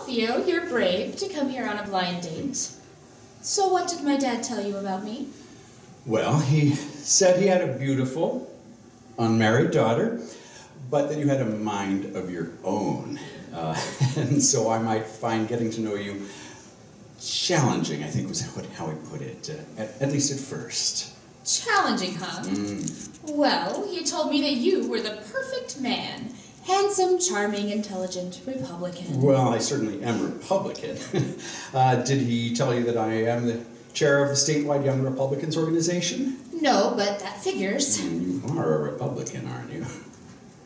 Theo, you're brave to come here on a blind date. So what did my dad tell you about me? Well, he said he had a beautiful, unmarried daughter, but that you had a mind of your own. And so I might find getting to know you challenging, I think was how he put it, at least at first. Challenging, huh? Well, he told me that you were the perfect man. Handsome, charming, intelligent, Republican. Well, I certainly am Republican. Did he tell you that I am the chair of the statewide Young Republicans organization? No, but that figures. You are a Republican, aren't you?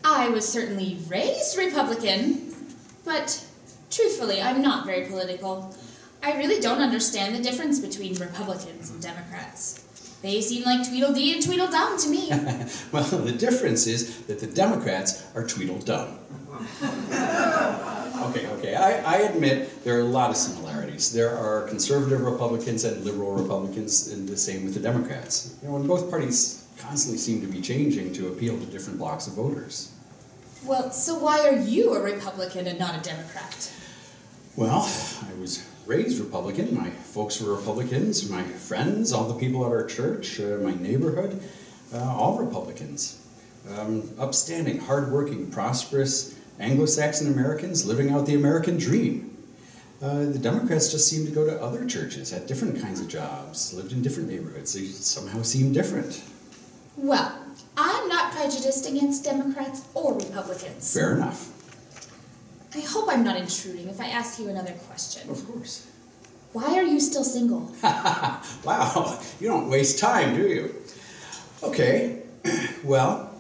I was certainly raised Republican, but truthfully, I'm not very political. I really don't understand the difference between Republicans and Democrats. They seem like Tweedledee and Tweedledum to me. Well, the difference is that the Democrats are Tweedledum. Okay, I admit there are a lot of similarities. There are conservative Republicans and liberal Republicans, and the same with the Democrats. You know, and both parties constantly seem to be changing to appeal to different blocks of voters. Well, so why are you a Republican and not a Democrat? Well, I was raised Republican. My folks were Republicans. My friends, all the people at our church, my neighborhood, all Republicans. Upstanding, hardworking, prosperous Anglo-Saxon Americans living out the American dream. The Democrats just seem to go to other churches, had different kinds of jobs, lived in different neighborhoods. They somehow seem different. Well, I'm not prejudiced against Democrats or Republicans. Fair enough. I hope I'm not intruding if I ask you another question. Of course. Why are you still single? Wow, you don't waste time, do you? Okay, well,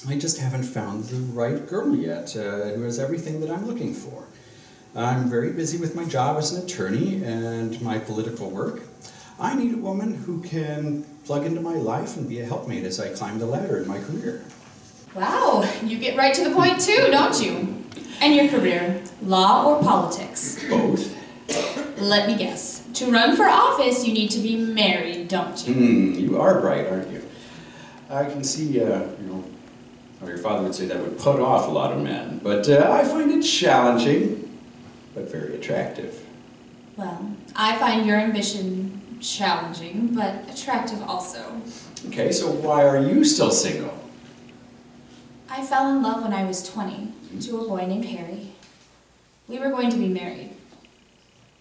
I just haven't found the right girl yet who has everything that I'm looking for. I'm very busy with my job as an attorney and my political work. I need a woman who can plug into my life and be a helpmate as I climb the ladder in my career. Wow, you get right to the point too, don't you? And your career, law or politics? Both. Let me guess. To run for office, you need to be married, don't you? You are bright, aren't you? I can see, you know, how your father would say that would put off a lot of men. But I find it challenging, but very attractive. Well, I find your ambition challenging, but attractive also. Okay, so why are you still single? I fell in love when I was 20 to a boy named Harry. We were going to be married,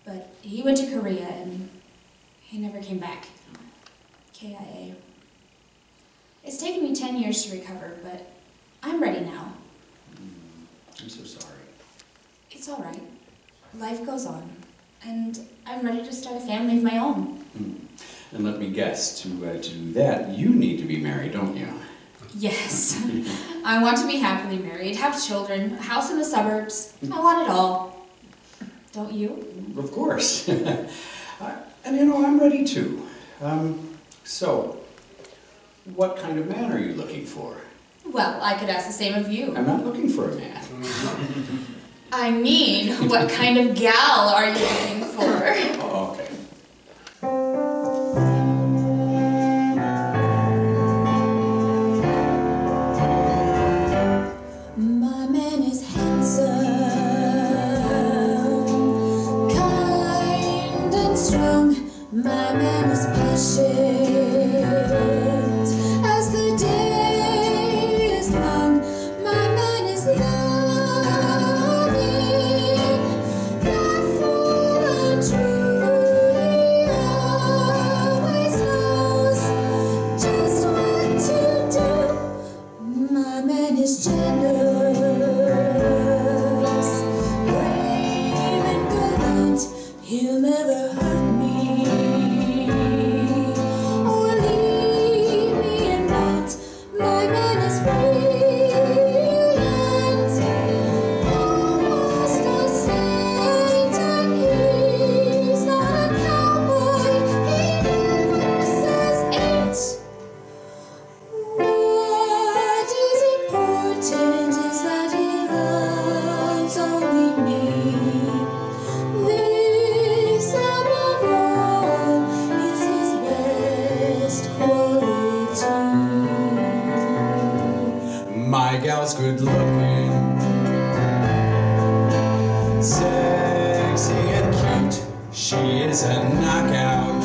but he went to Korea and he never came back. KIA. It's taken me 10 years to recover, but I'm ready now. I'm so sorry. It's all right. Life goes on, and I'm ready to start a family of my own. And let me guess, to do that, you need to be married, don't you? Yes. I want to be happily married, have children, a house in the suburbs. I want it all. Don't you? Of course. And you know, I'm ready too. So, what kind of man are you looking for? Well, I could ask the same of you. I'm not looking for a man. I mean, what kind of gal are you looking for? Oh, okay. My man is handsome, kind and strong. My man is patient as the day is long. My man is loving, thoughtful and true. He always knows just what to do. My man is generous, brave and gallant. He'll never hurt me or leave me in want. My man is brilliant, almost a saint, and he's not a cowboy. He never says ain't. What is important is that he loves only me. This above all is his best quality. My gal's good looking, sexy is a knockout.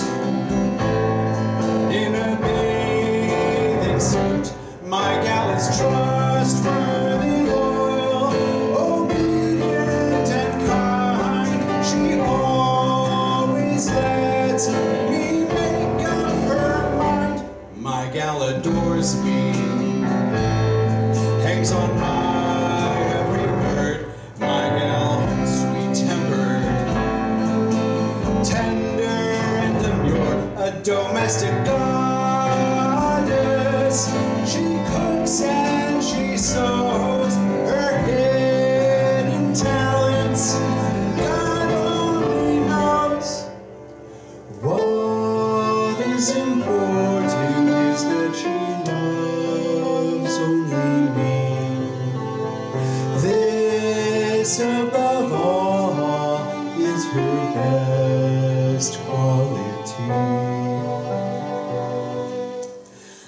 In a bathing suit, my gal is trustworthy, loyal, obedient and kind. She always lets me make up her mind. My gal adores me, hangs on my every word. My gal, sweet-tempered, tender and demure, a domestic goddess. She cooks and she sews, her hidden talents God only knows. What is important is that she loves only me. This above all is her best quality.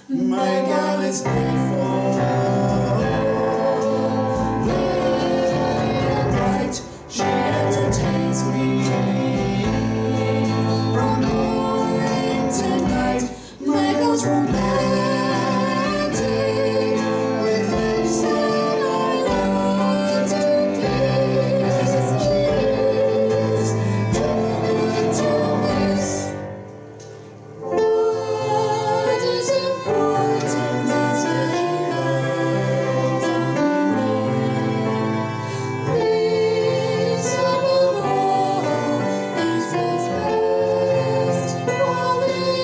My gal is faithful, late and bright. She entertains me from morning to night. My gal's romantic, with lips that I love to kiss. She is too good to miss. What is important is that she loves only me. This above all is his best quality.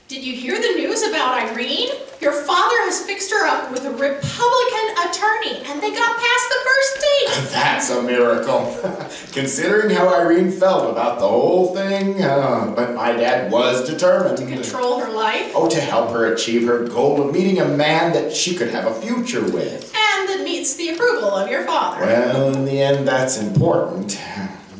Did you hear the news about Irene? Your father has fixed her up with a Republican attorney, and they got past the first date. That's a miracle. Considering how Irene felt about the whole thing, but my dad was determined. Control her life. Oh, to help her achieve her goal of meeting a man that she could have a future with. And that meets the approval of your father. Well, in the end, that's important.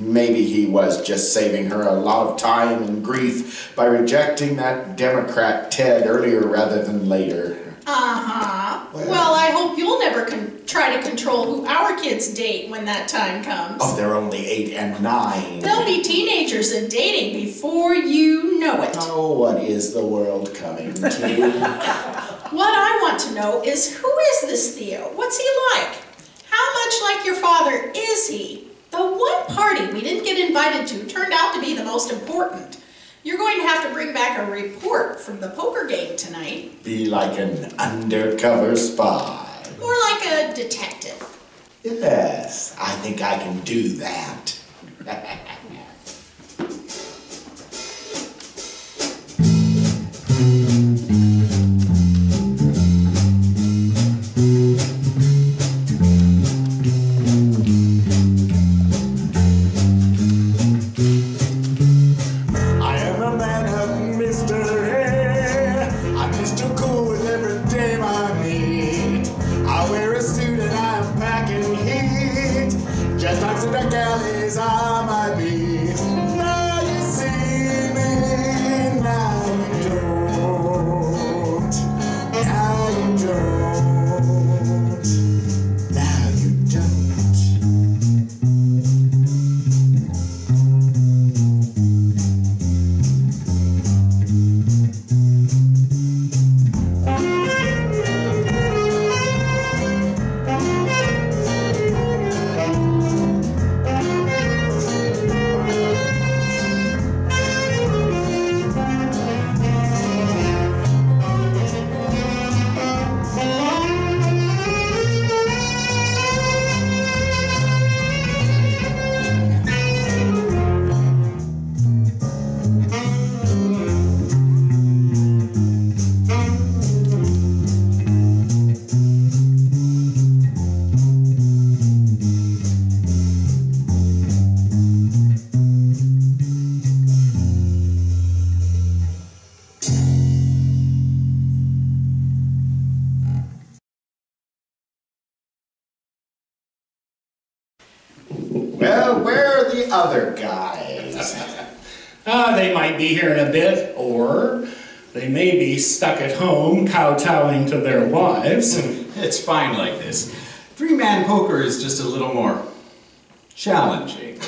Maybe he was just saving her a lot of time and grief by rejecting that Democrat Ted earlier rather than later. Uh-huh. Well, I hope you'll never try to control who our kids date when that time comes. Oh, they're only 8 and 9. They'll be teenagers and dating before you know it. Oh, what is the world coming to? What I want to know is, who is this Theo? What's he like? How much like your father is he? The one party we didn't get invited to turned out to be the most important. You're going to have to bring back a report from the poker game tonight. Be like an undercover spy. More like a detective. Yes, I think I can do that. Well, where are the other guys? They might be here in a bit, or they may be stuck at home kowtowing to their wives. It's fine like this. Three-man poker is just a little more challenging.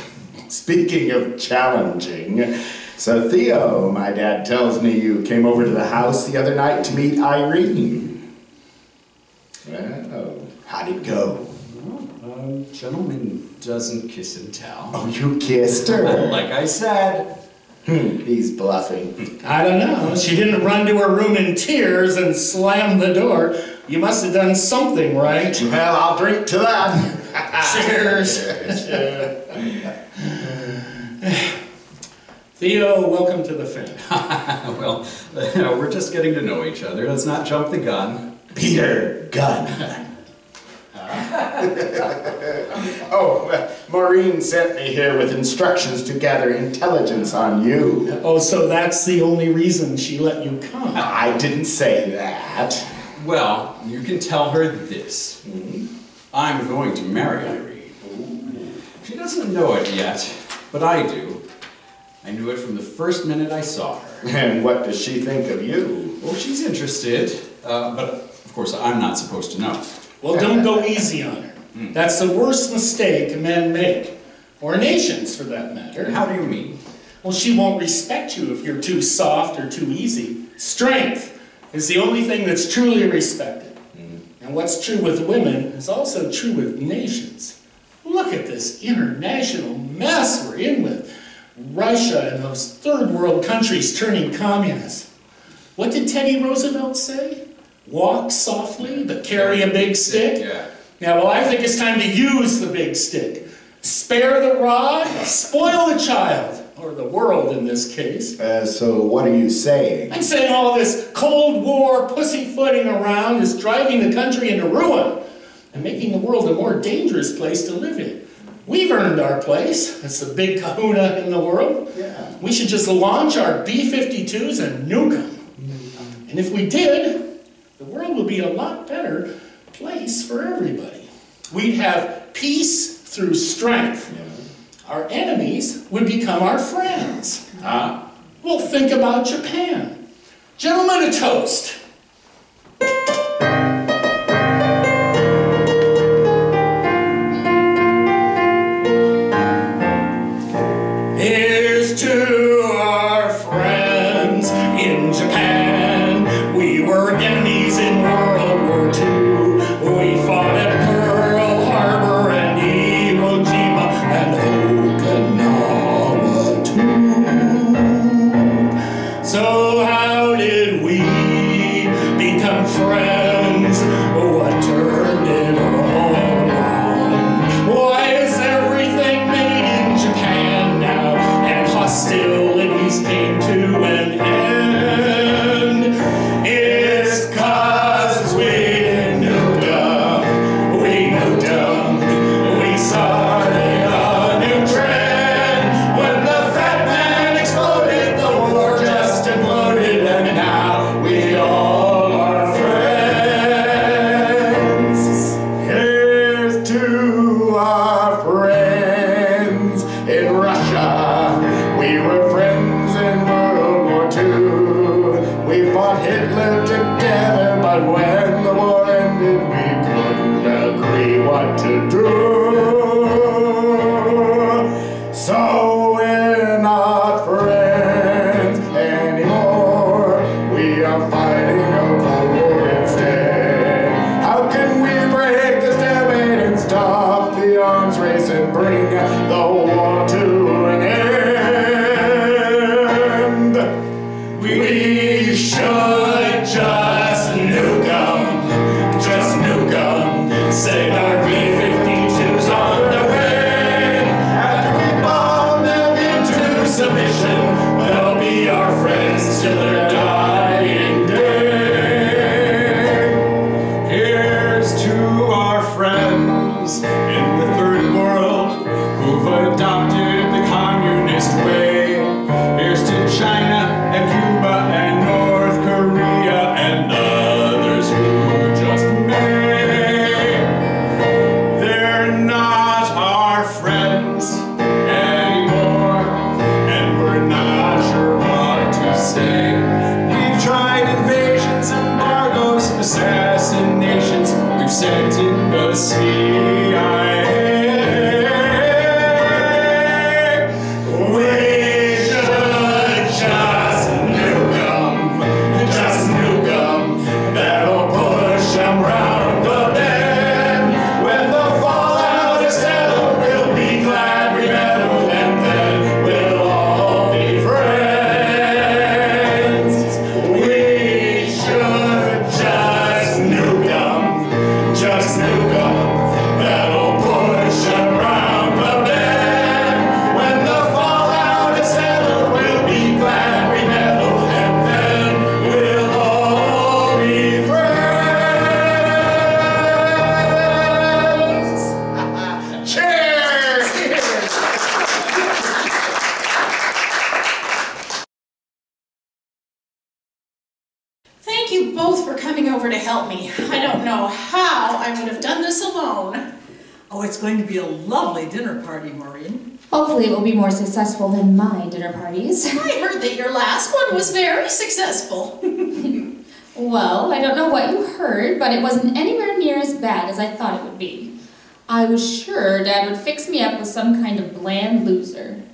Speaking of challenging, so Theo, my dad tells me you came over to the house the other night to meet Irene. Well, how'd it go? A gentleman doesn't kiss and tell. Oh, you kissed her? Like I said. He's bluffing. I don't know. She didn't run to her room in tears and slam the door. You must have done something right. Well, I'll drink to that. Cheers. Theo, welcome to the family. Well, we're just getting to know each other. Let's not jump the gun. Peter Gunn. Oh, Maureen sent me here with instructions to gather intelligence on you. Oh, so that's the only reason she let you come. I didn't say that. Well, you can tell her this. I'm going to marry Irene. She doesn't know it yet, but I do. I knew it from the first minute I saw her. And what does she think of you? Well, she's interested, but of course I'm not supposed to know. Well, don't go easy on her. That's the worst mistake men make, or nations for that matter. How do you mean? Well, she won't respect you if you're too soft or too easy. Strength is the only thing that's truly respected. And what's true with women is also true with nations. Look at this international mess we're in with Russia and those third world countries turning communist. What did Teddy Roosevelt say? Walk softly, but carry a big stick. Yeah. Now, well, I think it's time to use the big stick. Spare the rod, spoil the child, or the world in this case. So what are you saying? I'm saying all this Cold War pussyfooting around is driving the country into ruin and making the world a more dangerous place to live in. We've earned our place. It's the big kahuna in the world. Yeah. We should just launch our B-52s and nuke them. And if we did, the world would be a lot better place for everybody. We'd have peace through strength. Our enemies would become our friends. Well, think about Japan. Gentlemen, a toast. Here's to our friends in Japan. We were enemies in World War II. We fought at Pearl Harbor and Iwo Jima and Okinawa too. So how did we become friends? What turned it all around? Why is everything made in Japan now? And hostilities came to an end. It's 'cause we nuked them. We nuked them. We started a new trend. When the fat man exploded, the war just imploded, and now we all are friends. Here's to our friends in Russia. We were friends in World War II. We fought Hitler together, but when the war ended, we couldn't agree what to do. So we're not friends anymore. We are fighting a Cold War instead. How can we break the stalemate and start both for coming over to help me. I don't know how I would have done this alone. Oh, it's going to be a lovely dinner party, Maureen. Hopefully it will be more successful than my dinner parties. I heard that your last one was very successful. Well, I don't know what you heard, but it wasn't anywhere near as bad as I thought it would be. I was sure Dad would fix me up with some kind of bland loser.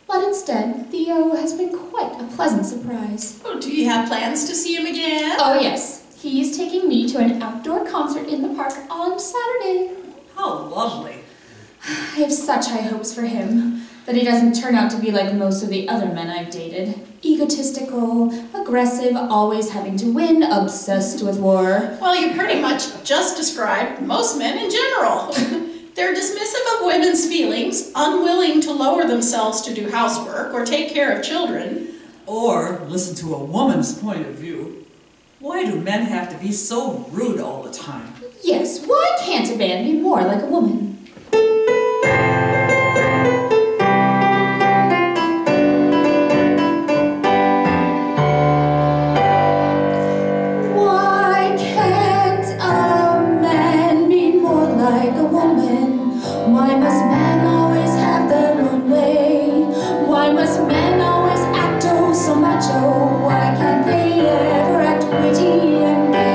But instead, Theo has been quite a pleasant surprise. Oh, do you have plans to see him again? Oh yes, he's taking me to an outdoor concert in the park on Saturday. How lovely. I have such high hopes for him, that he doesn't turn out to be like most of the other men I've dated. Egotistical, aggressive, always having to win, obsessed with war. Well, you pretty much just described most men in general. They're dismissive of women's feelings, unwilling to lower themselves to do housework or take care of children. Or listen to a woman's point of view. Why do men have to be so rude all the time? Yes, why can't a man be more like a woman? Why can't a man be more like a woman? Why must men always have their own way? Why must men always act oh so macho? Why can't they ever act witty and gay?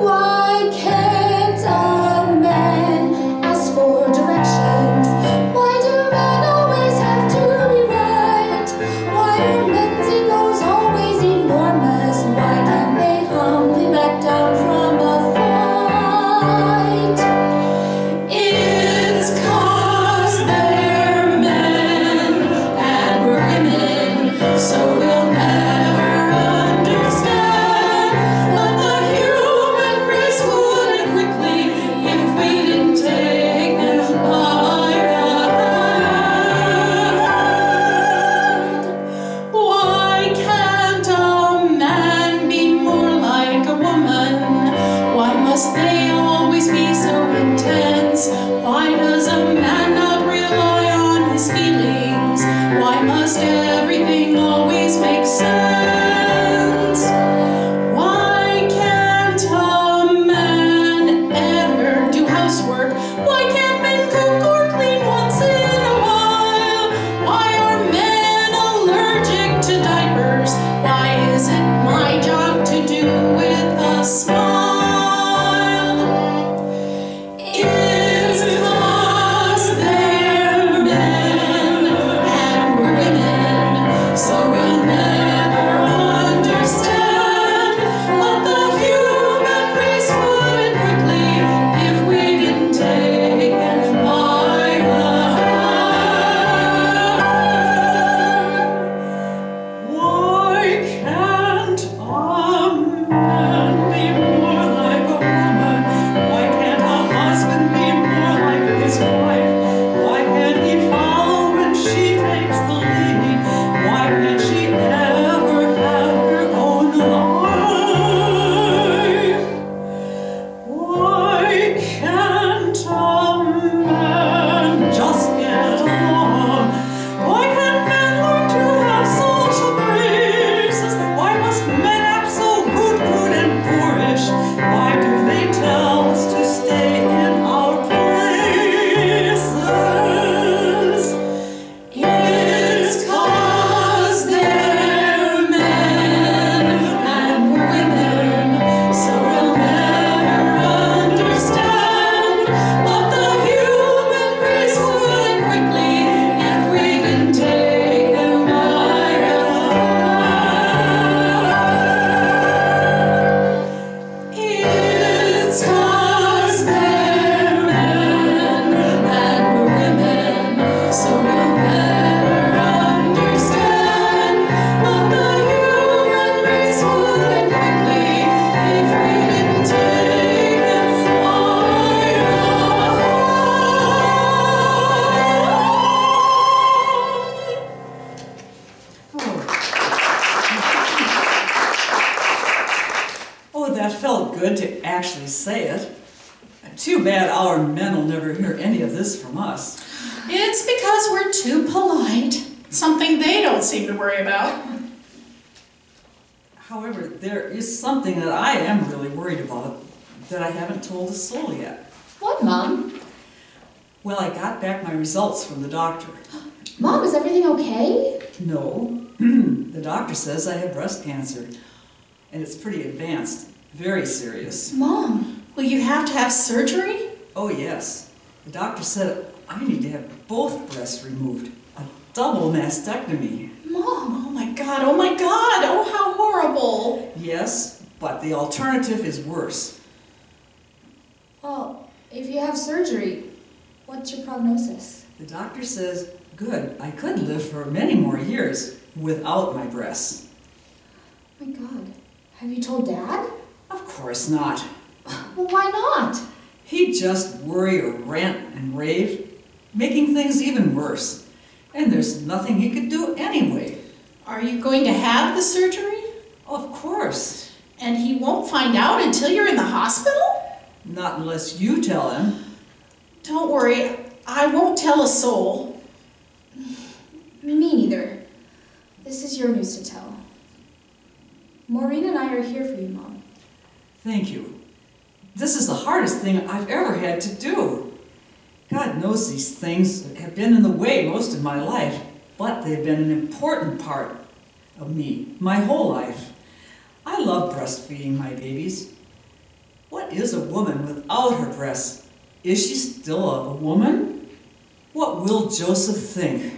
Why can't a man ask for directions? Why do men always have to be right? Why are men's egos always enormous? Why can't they humbly back down from a fight? It's 'cause they're men and we're women, so we'll never understand. But the human race would end quickly if we didn't take them by the hand. Why can't a man be more like a woman? Why must they always be so intense? Why does a man not rely on his feelings? Why must everything always make sense? Why can't a man ever do housework? Why can't men cook or clean once in a while? Why are men allergic to diapers? Why is it my job to do with a smile? It's 'cause they're men and we're women, so we'll never understand. But the human race would end quickly if we didn't take them by the hand. Why can't a man be more like a woman? Why can't a husband be more like his wife? Why can't he follow when she takes the lead? Why can't she ever have her own life? Why can't a man just get along? Why can't men learn to have social graces? Why must men act so rude, crude, and boorish? Why do they tell us to stay in our places? It's 'cause they're men and we're women, so we'll never understand. But the human race would end quickly if we didn't take them by the hand. It's 'cause they're men and we're women, so we'll never understand. But the human race would end quickly if we didn't take them by Oh, that felt good to actually say it. Too bad our men will never hear any of this from us. It's because we're too polite. Something they don't seem to worry about. However, there is something that I am really worried about that I haven't told a soul yet. What, Mom? Well, I got back my results from the doctor. Mom, is everything okay? No, the doctor says I have breast cancer, and it's pretty advanced, very serious. Mom. Will you have to have surgery? Oh yes, the doctor said I need to have both breasts removed, a double mastectomy. Mom, oh my God, oh how horrible. Yes, but the alternative is worse. Well, if you have surgery, what's your prognosis? The doctor says, good, I could live for many more years without my breasts. Oh my God. Have you told Dad? Of course not. Well, why not? He'd just worry or rant and rave, making things even worse. And there's nothing he could do anyway. Are you going to have the surgery? Of course. And he won't find out until you're in the hospital? Not unless you tell him. Don't worry, I won't tell a soul. Me neither. This is your news to tell. Maureen and I are here for you, Mom. Thank you. This is the hardest thing I've ever had to do. God knows these things have been in the way most of my life, but they've been an important part of me, my whole life. I love breastfeeding my babies. What is a woman without her breasts? Is she still a woman? What will Joseph think?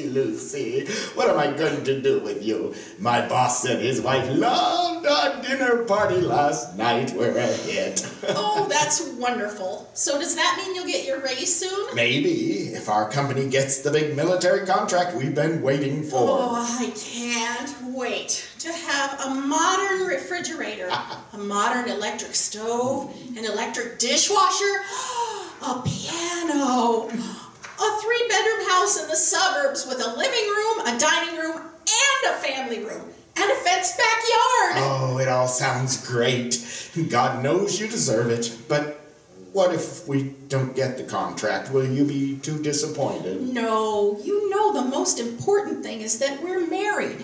Lucy, what am I going to do with you? My boss said his wife loved our dinner party last night. We're a hit. Oh, that's wonderful. So does that mean you'll get your raise soon? Maybe, if our company gets the big military contract we've been waiting for. Oh, I can't wait to have a modern refrigerator, a modern electric stove, an electric dishwasher, a piano, a 3-bedroom house in the suburbs with a living room, a dining room, and a family room, and a fenced backyard. Oh, it all sounds great. God knows you deserve it. But what if we don't get the contract? Will you be too disappointed? No, you know the most important thing is that we're married.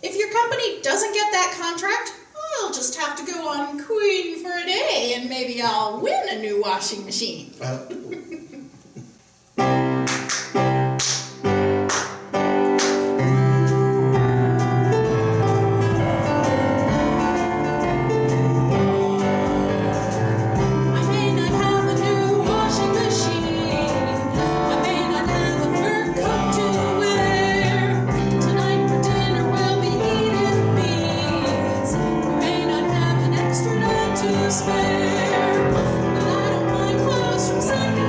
If your company doesn't get that contract, I'll just have to go on Queen for a day, and maybe I'll win a new washing machine. Spare, but I don't mind clothes from second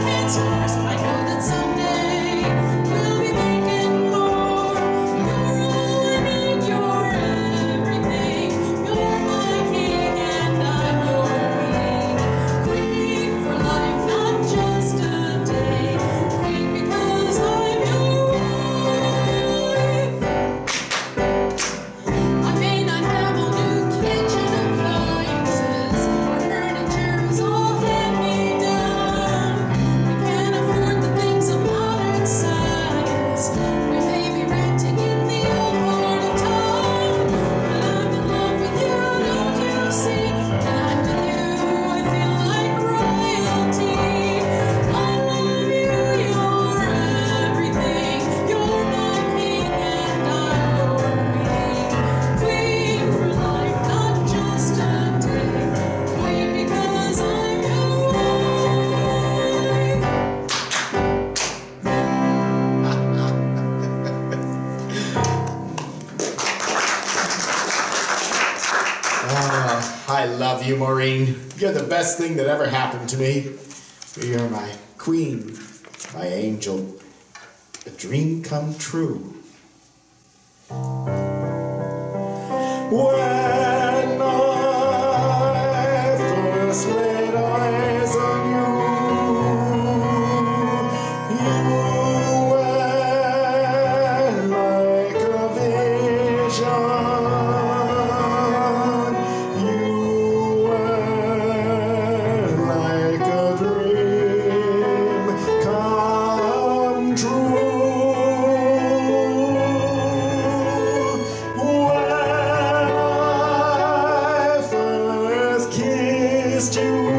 I love you, Maureen. You're the best thing that ever happened to me. You're my queen, my angel, a dream come true. When I first laid eyes on you, you were like a vision. You were like a dream come true. When I first kissed you,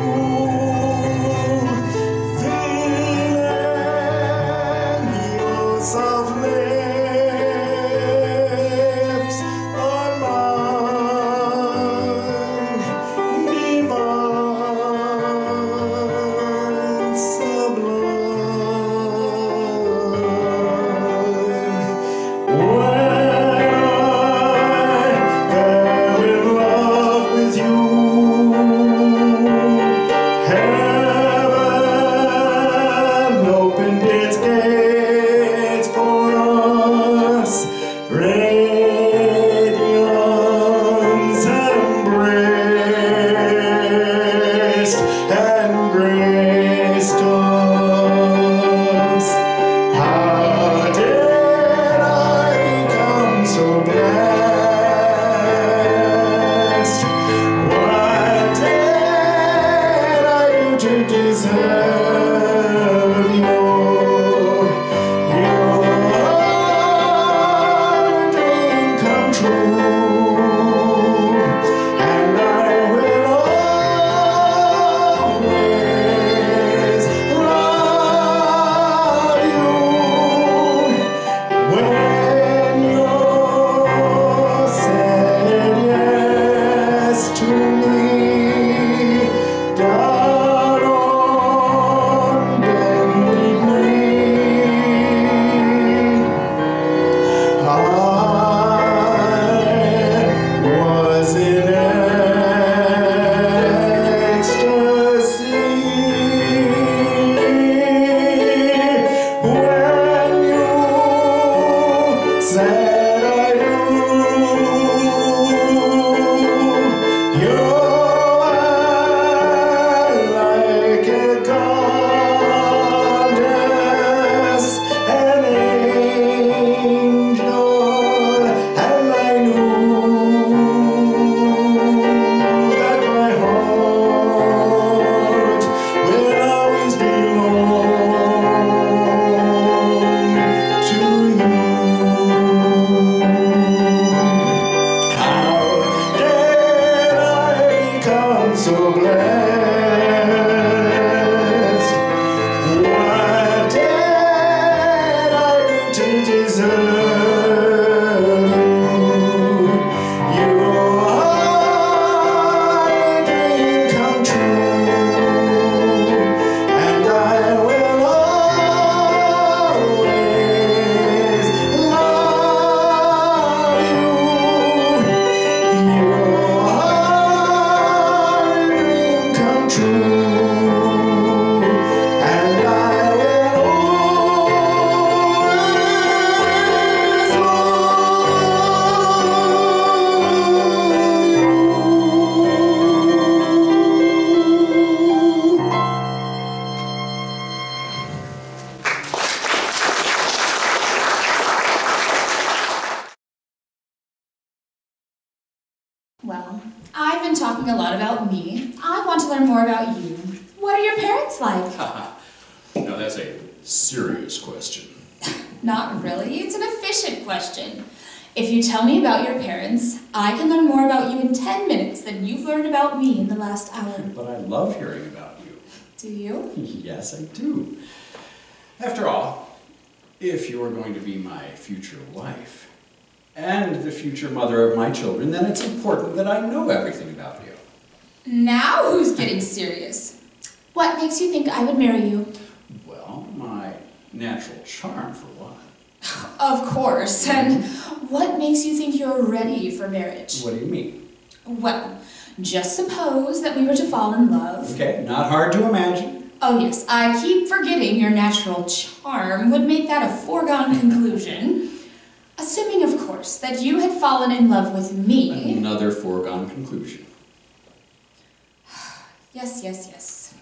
feeling your soft lips on mine, divine, sublime. When I fell in love with you, heaven opened its gates for us. Radiance embraced and graced us. How did I become so blessed? What did I do to deserve you? Your dream come true, and I will always love you. When you said yes to me, down on bended knee, I was in ecstasy. When you said I do, you were like a goddess, an angel, and I knew that my heart will always belong to you. How did I become so blessed? What did I do to deserve you? You are a dream come true, and I will always love you. You are a dream come true, and I will always Well, I've been talking a lot about me. I want to learn more about you. What are your parents like? Now that's a serious question. Not really. It's an efficient question. If you tell me about your parents, I can learn more about you in 10 minutes than you've learned about me in the last hour. But I love hearing about you. Do you? Yes, I do. After all, if you are going to be my future wife and the future mother of my children, then it's important that I know everything about you. Now who's getting serious? What makes you think I would marry you? Well, my natural charm, for one. Of course. And what makes you think you're ready for marriage? What do you mean? Well, Just suppose that we were to fall in love. Okay, not hard to imagine. Oh yes, I keep forgetting your natural charm would make that a foregone conclusion. Assuming, of course, that you had fallen in love with me. Another foregone conclusion. Yes.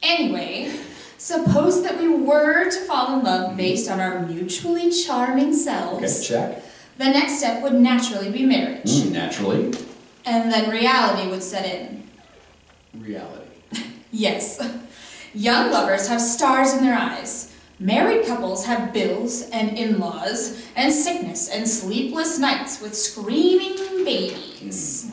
Anyway, suppose that we were to fall in love based on our mutually charming selves. Okay, check. The next step would naturally be marriage. Naturally. And then reality would set in. Reality. Yes. Young lovers have stars in their eyes. Married couples have bills and in-laws and sickness and sleepless nights with screaming babies.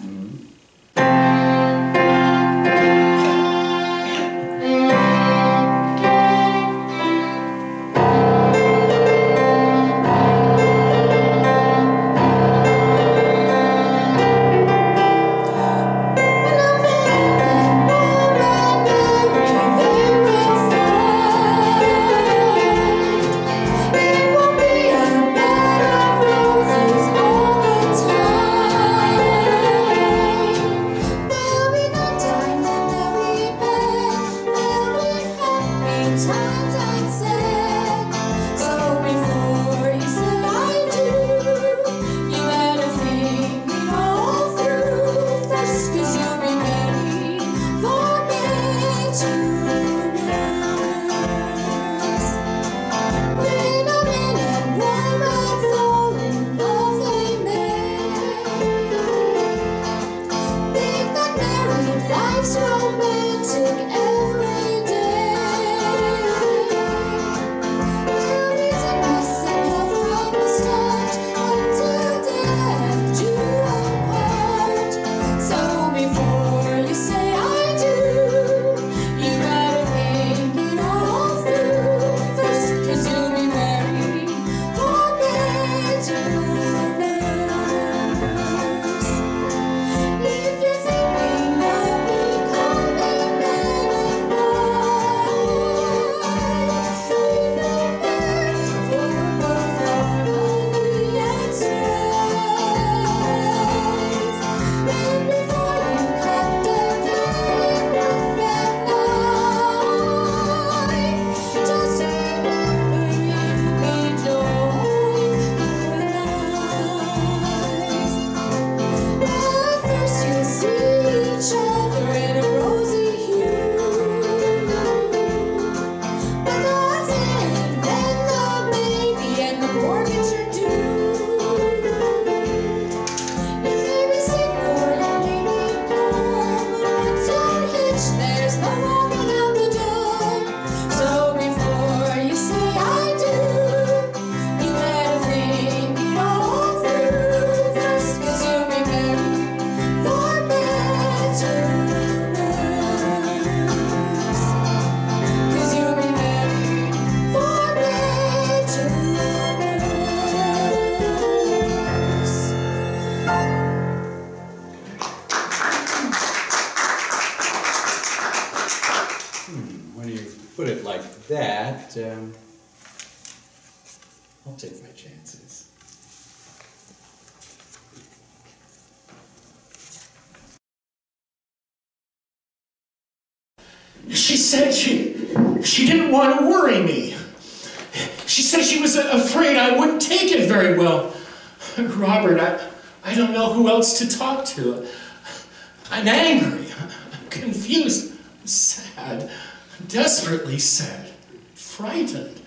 Put it like that, I'll take my chances. She said she didn't want to worry me. She said she was afraid I wouldn't take it very well. Robert, I don't know who else to talk to. I'm angry, I'm confused, I'm sad, desperately sad, frightened.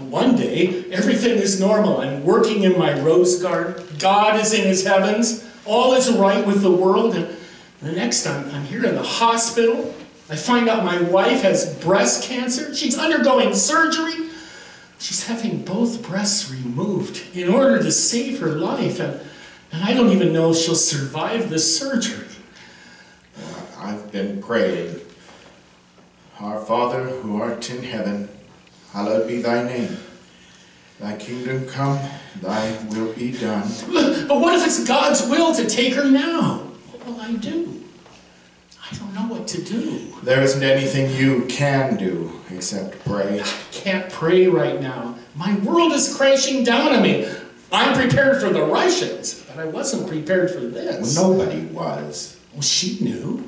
One day, everything is normal. I'm working in my rose garden. God is in his heavens. All is right with the world. And the next time, I'm here in the hospital. I find out my wife has breast cancer. She's undergoing surgery. She's having both breasts removed in order to save her life. And I don't even know if she'll survive the surgery. I've been praying. Our Father, who art in heaven, hallowed be thy name. Thy kingdom come, thy will be done. But what if it's God's will to take her now? What will I do? I don't know what to do. There isn't anything you can do except pray. I can't pray right now. My world is crashing down on me. I'm prepared for the Russians, but I wasn't prepared for this. Well, nobody was. Well, she knew.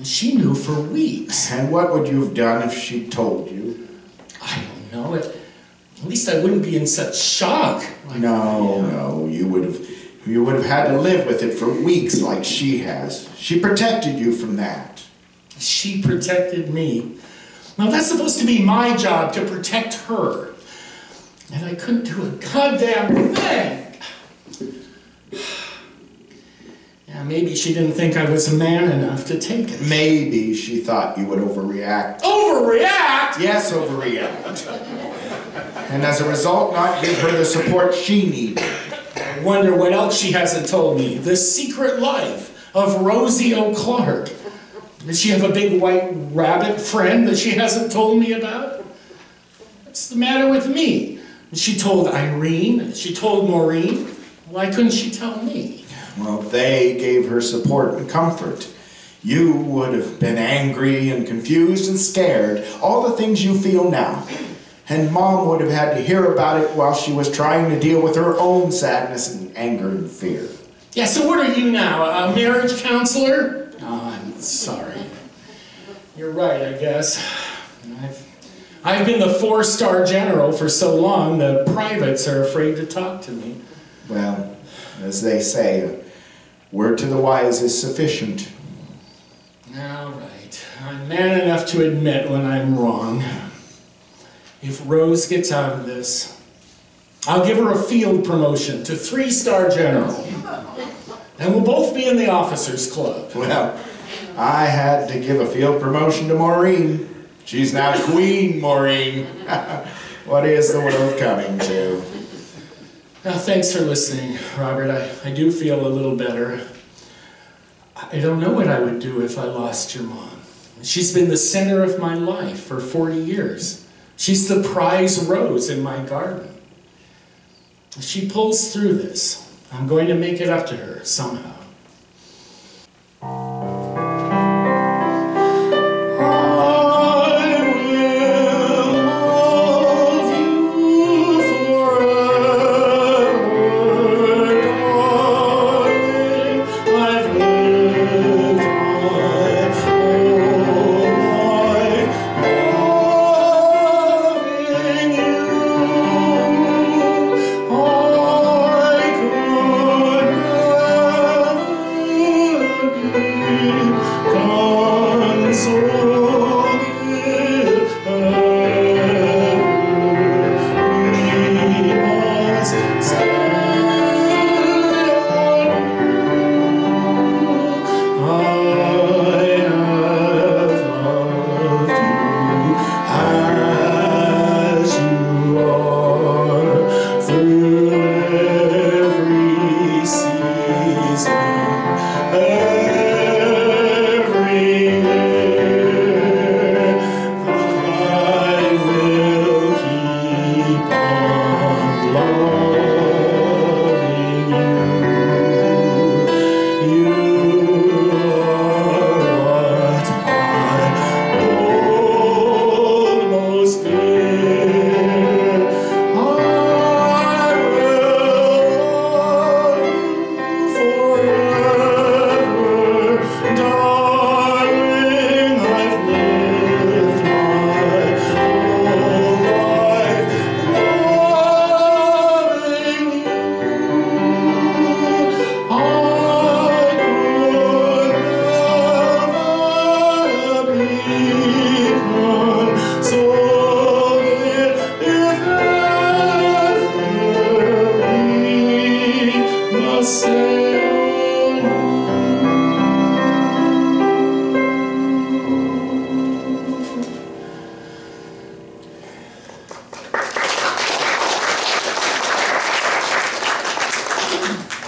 She knew for weeks. And what would you have done if she'd told you? I don't know. At least I wouldn't be in such shock. No, you would have had to live with it for weeks like she has. She protected you from that. She protected me. Now that's supposed to be my job, to protect her. And I couldn't do a goddamn thing. Yeah, maybe she didn't think I was man enough to take it. Maybe she thought you would overreact. Overreact? Yes, overreact. And as a result, not give her the support she needed. I wonder what else she hasn't told me. The secret life of Rosie O'Clark. Does she have a big white rabbit friend that she hasn't told me about? What's the matter with me? She told Irene. She told Maureen. Why couldn't she tell me? Well, they gave her support and comfort. You would have been angry and confused and scared, all the things you feel now. And Mom would have had to hear about it while she was trying to deal with her own sadness and anger and fear. Yeah, so what are you now, a marriage counselor? Oh, I'm sorry. You're right, I guess. I've been the 4-star general for so long, the privates are afraid to talk to me. Well, as they say, a word to the wise is sufficient. All right. I'm man enough to admit when I'm wrong. If Rose gets out of this, I'll give her a field promotion to 3-star general. And we'll both be in the officers' club. Well, I had to give a field promotion to Maureen. She's now Queen Maureen. What is the world coming to? Now, thanks for listening, Robert. I do feel a little better. I don't know what I would do if I lost your mom. She's been the center of my life for 40 years. She's the prize rose in my garden. If she pulls through this, I'm going to make it up to her somehow.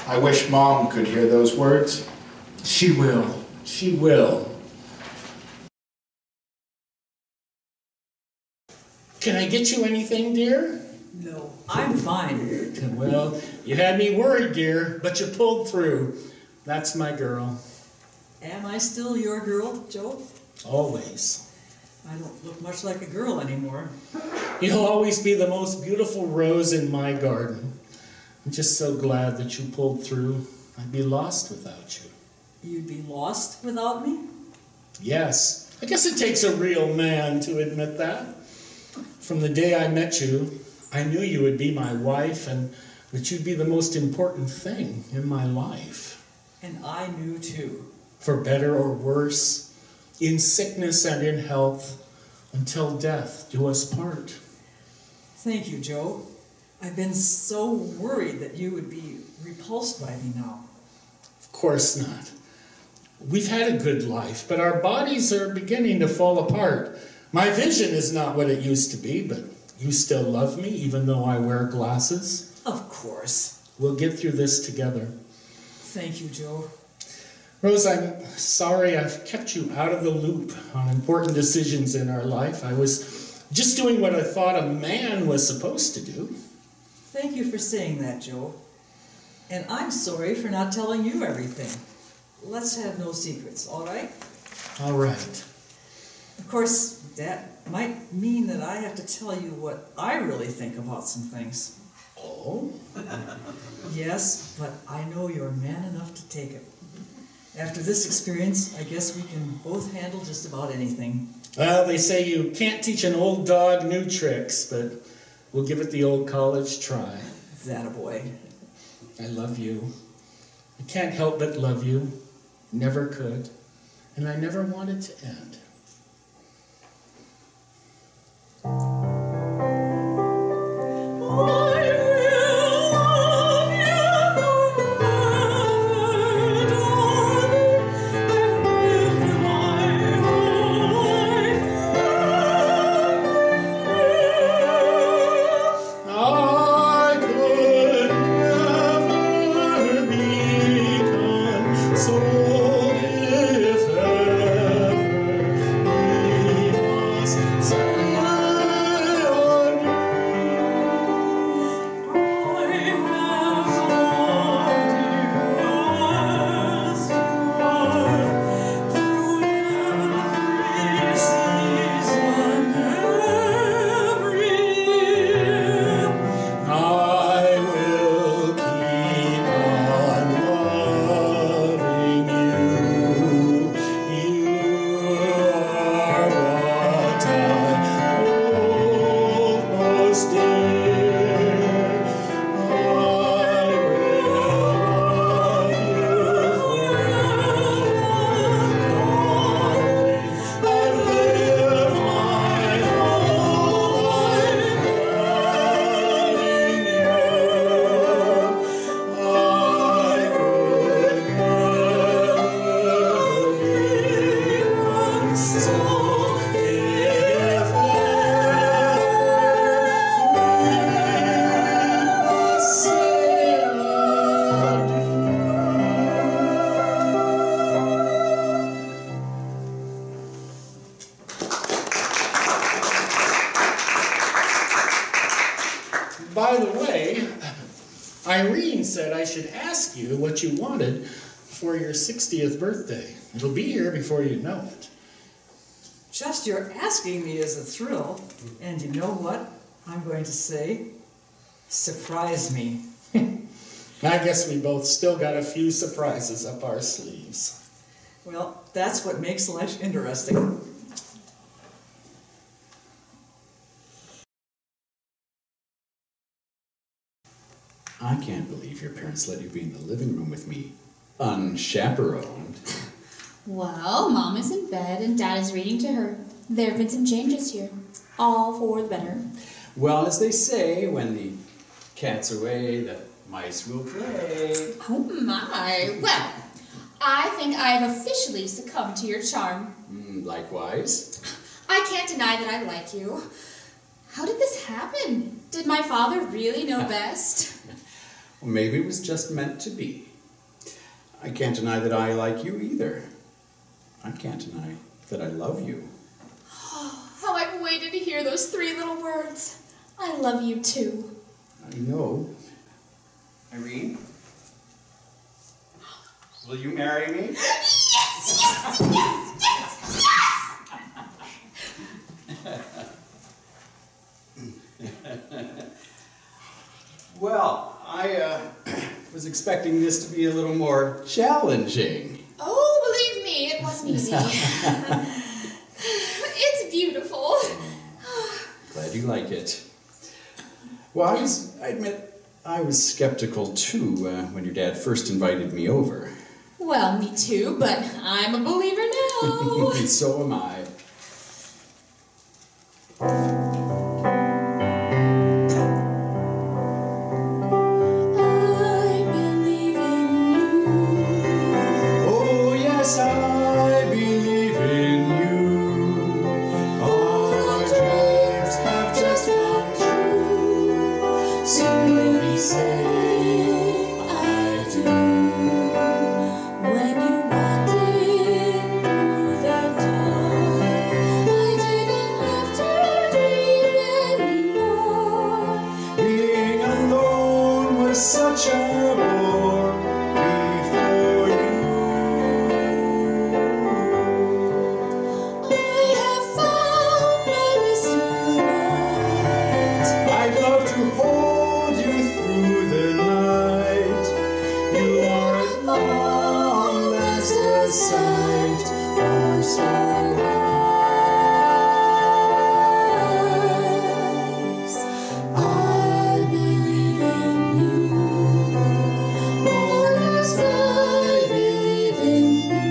I wish Mom could hear those words. She will. She will. Can I get you anything, dear? No, I'm fine. Well, you had me worried, dear, but you pulled through. That's my girl. Am I still your girl, Joe? Always. I don't look much like a girl anymore. You'll always be the most beautiful rose in my garden. I'm just so glad that you pulled through. I'd be lost without you. you'd be lost without me? Yes, I guess it takes a real man to admit that. From the day I met you, I knew you would be my wife and that you'd be the most important thing in my life. And I knew too. For better or worse, in sickness and in health, until death do us part. Thank you, Joe. I've been so worried that you would be repulsed by me now. Of course not. We've had a good life, but our bodies are beginning to fall apart. My vision is not what it used to be, but you still love me, even though I wear glasses. Of course. We'll get through this together. Thank you, Joe. Rose, I'm sorry I've kept you out of the loop on important decisions in our life. I was just doing what I thought a man was supposed to do. Thank you for saying that, Joe. And I'm sorry for not telling you everything. Let's have no secrets, all right? All right. Of course, that might mean that I have to tell you what I really think about some things. Oh? Yes, but I know you're man enough to take it. After this experience, I guess we can both handle just about anything. Well, they say you can't teach an old dog new tricks, but we'll give it the old college try. That-a-boy. I love you. I can't help but love you. Never could. And I never wanted to end. By the way, Irene said I should ask you what you wanted for your 60th birthday. It'll be here before you know it. Just your asking me is a thrill. And you know what I'm going to say? Surprise me. I guess we both still got a few surprises up our sleeves. Well, that's what makes life interesting. I can't believe your parents let you be in the living room with me, unchaperoned. Well, Mom is in bed and Dad is reading to her. There have been some changes here, all for the better. Well, as they say, when the cat's away, the mice will play. Oh my! Well, I think I have officially succumbed to your charm. Likewise. I can't deny that I like you. How did this happen? Did my father really know best? Well, maybe it was just meant to be. I can't deny that I like you either. I can't deny that I love you. How I've waited to hear those 3 little words. I love you too. I know. Irene? Will you marry me? Yes! Yes! Yes! Yes! Yes! Well, I was expecting this to be a little more challenging. Oh, believe me, it wasn't easy. It's beautiful. Glad you like it. Well, I admit, I was skeptical too when your dad first invited me over. Well, me too, but I'm a believer now. So am I. I believe in you. Oh, yes, I believe in you. All our dreams have just come true. Soon we say I do. When you walked in through the door, I didn't have to dream anymore. Being alone was such a bore before you. I have found my Mr. Right. I'd love to hold you through the night. You are at long last a sight for sunrise. I believe in you. Oh, yes, I believe in you.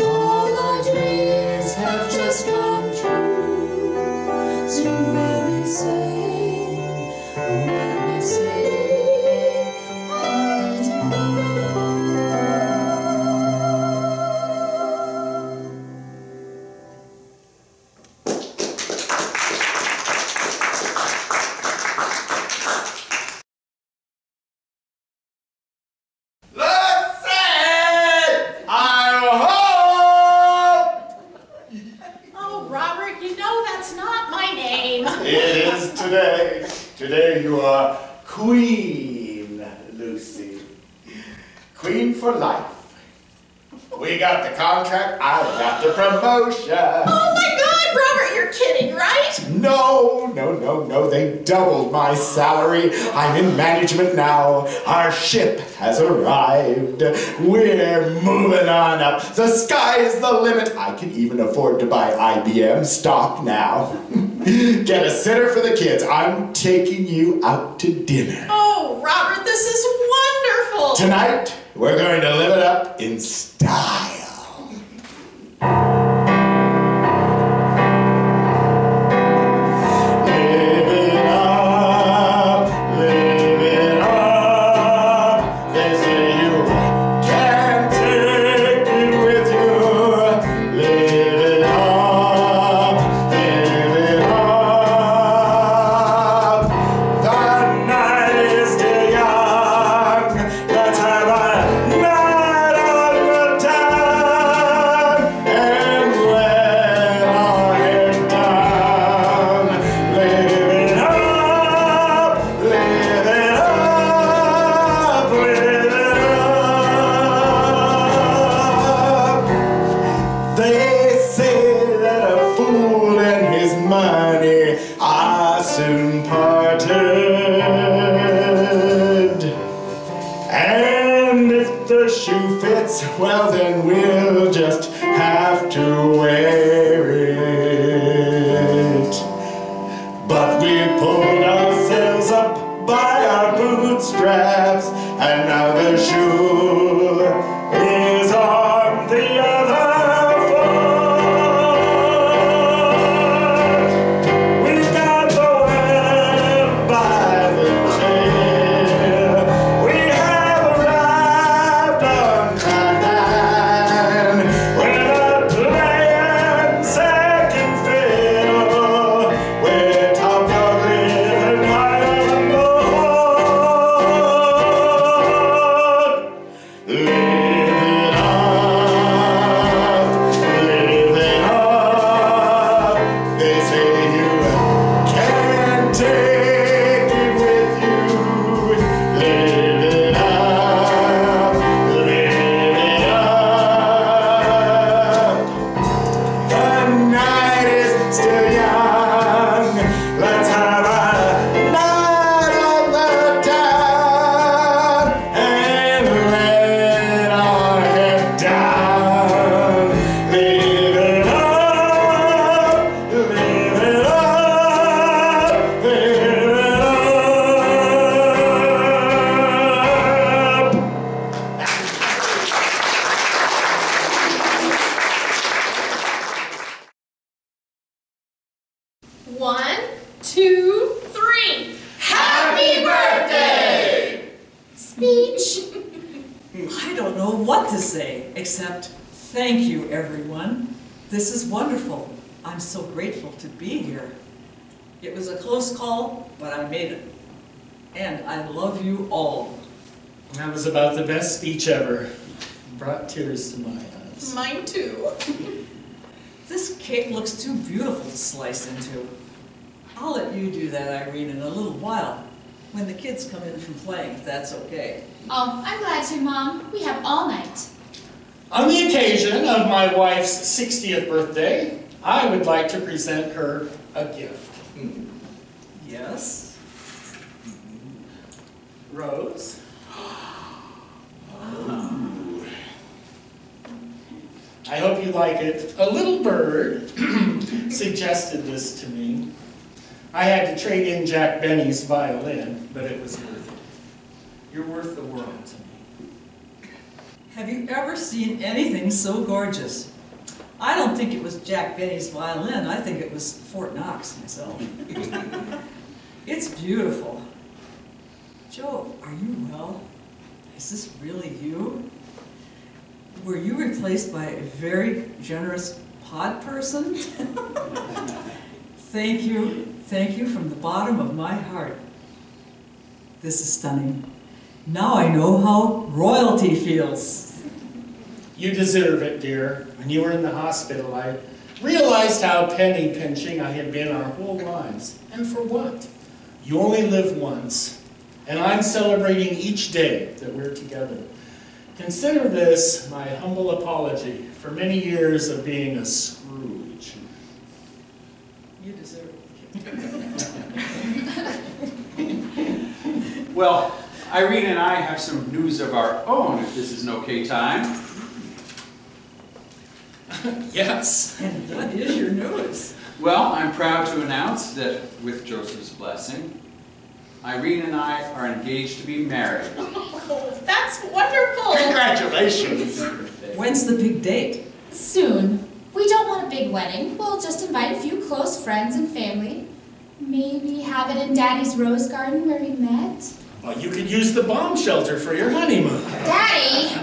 All our dreams have just come true. Soon we'll be saying, we'll be saying, I do. Listen! I'm home! Oh, Robert, you know that's not my name. It is today. Today you are Queen, Lucy. Queen for life. We got the contract, I got the promotion. Oh my God, Robert, you're kidding, right? No, they doubled my salary. I'm in management now. Our ship has arrived. We're moving on up. The sky's the limit. I can even afford to buy IBM stock now. Get a sitter for the kids. I'm taking you out to dinner. Oh, Robert, this is wonderful. Tonight, we're going to live it up in style. Live it up, live it up. They say you can't take it with you. Live it up, live it up. The night is still young. Let's have a night on the town. And when all is done, live it up, live it up, live it up. They say that a fool and his money are soon parted. And if the shoe fits, well then we'll just have to wear it. But we pulled ourselves up by our bootstraps, and now the shoe is on the other foot. We got the web by the tail. We have arrived on time. We're not playing second fiddle. We're top dog living high on the hood. what to say, except thank you, everyone. This is wonderful. I'm so grateful to be here. It was a close call, but I made it. And I love you all. That was about the best speech ever. Brought tears to my eyes. Mine too. This cake looks too beautiful to slice into. I'll let you do that, Irene, in a little while, when the kids come in from playing, if that's okay. Oh, I'm glad to, Mom. We have all night. On the occasion of my wife's 60th birthday, I would like to present her a gift. Yes? Rose? I hope you like it. A little bird suggested this to me. I had to trade in Jack Benny's violin, but it was worth it. You're worth the world to me. Have you ever seen anything so gorgeous? I don't think it was Jack Benny's violin. I think it was Fort Knox myself. It's beautiful. Joe, are you well? Is this really you? Were you replaced by a very generous pod person? Thank you from the bottom of my heart. This is stunning. Now I know how royalty feels. You deserve it, dear. When you were in the hospital, I realized how penny pinching I had been our whole lives. And for what? You only live once, and I'm celebrating each day that we're together. Consider this my humble apology for many years of being a Scrooge. You deserve it. Well, Irene and I have some news of our own, if this is an okay time. Yes. And what is your news? Well, I'm proud to announce that with Joseph's blessing, Irene and I are engaged to be married. Oh, that's wonderful. Congratulations. When's the big date? Soon. We don't want a big wedding. We'll just invite a few close friends and family. Maybe have it in Daddy's rose garden where we met. Well, you could use the bomb shelter for your honeymoon. Daddy!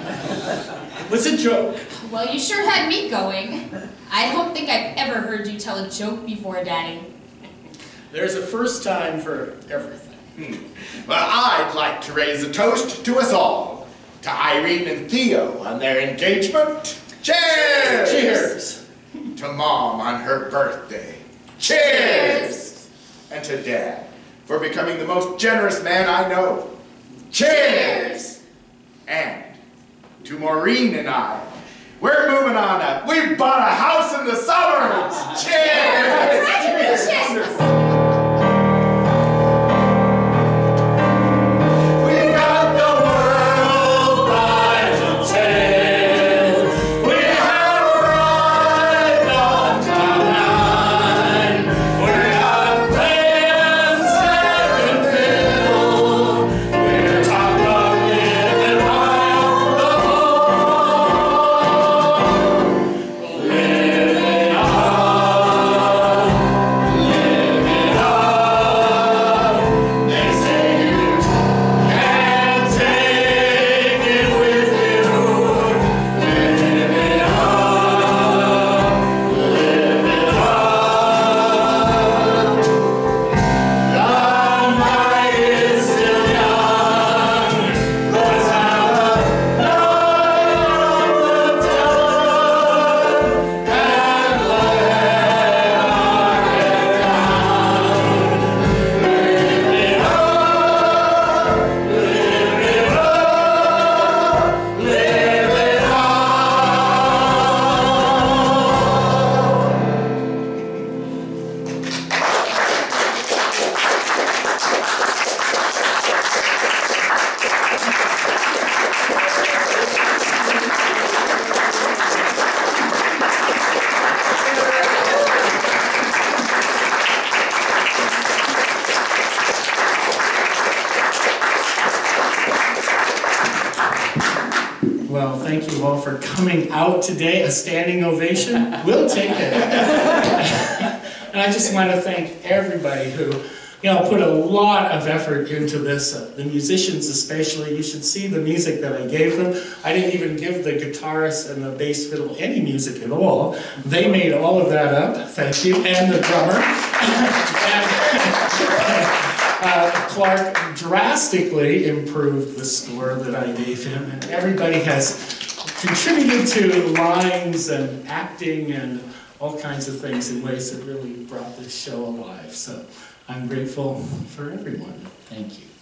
It was a joke. Well, you sure had me going. I don't think I've ever heard you tell a joke before, Daddy. There's a first time for everything. Well, I'd like to raise a toast to us all. To Irene and Theo on their engagement. Cheers! Cheers! To Mom on her birthday. Cheers! And to Dad for becoming the most generous man I know. Cheers! And to Maureen and I. We're moving on up. We bought a house in the suburbs. Cheers! Congratulations! Well, thank you all for coming out today. A standing ovation. We'll take it. And I just want to thank everybody who put a lot of effort into this. The musicians especially, you should see the music that I gave them. I didn't even give the guitarist and the bass fiddle any music at all. They made all of that up, thank you, and the drummer. Clark drastically improved the score that I gave him, and everybody has contributed to lines and acting and all kinds of things in ways that really brought this show alive. So I'm grateful for everyone. Thank you.